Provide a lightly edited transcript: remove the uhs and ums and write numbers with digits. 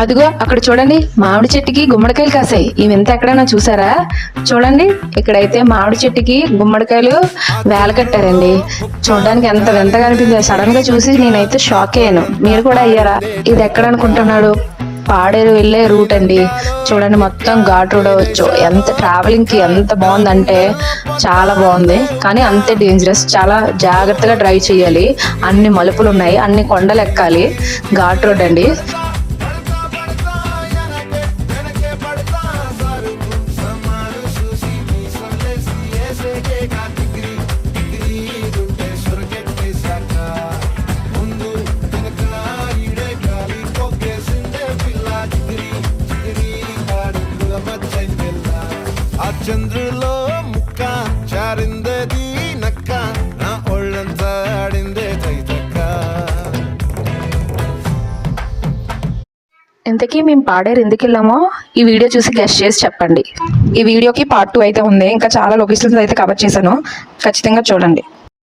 అదిగో అక్కడ చూడండి, మామిడి చెట్టుకి గుమ్మడికాయలు కాసాయి. ఈ వింత ఎక్కడైనా చూసారా? చూడండి, ఇక్కడైతే మామిడి చెట్టుకి గుమ్మడికాయలు వేల కట్టారండి. చూడడానికి ఎంత వింతగా అనిపించింది. సడన్ గా చూసి నేనైతే షాక్ అయ్యాను. మీరు కూడా అయ్యారా? ఇది ఎక్కడ అనుకుంటున్నాడు? పాడేరు వెళ్ళే రూట్ అండి. చూడండి, మొత్తం ఘాట్ రోడ్ అవ్వచ్చు. ఎంత ట్రావెలింగ్ కి ఎంత బాగుందంటే చాలా బాగుంది, కానీ అంతే డేంజరస్. చాలా జాగ్రత్తగా డ్రైవ్ చేయాలి. అన్ని మలుపులు ఉన్నాయి, అన్ని కొండలు ఎక్కాలి. ఘాట్ రోడ్ అండి. చంద్రులో ముక్క చారిందది నక్క నా ఒళ్ళంతా ఆడిందే తైతక్క. ఇంతకీ మేము పాడేరు ఎందుకు వెళ్ళామో ఈ వీడియో చూసి గెస్ట్ చేసి చెప్పండి. ఈ వీడియోకి పార్ట్ 2 అయితే ఉంది. ఇంకా చాలా లొకేషన్స్ అయితే కవర్ చేశాను, ఖచ్చితంగా చూడండి.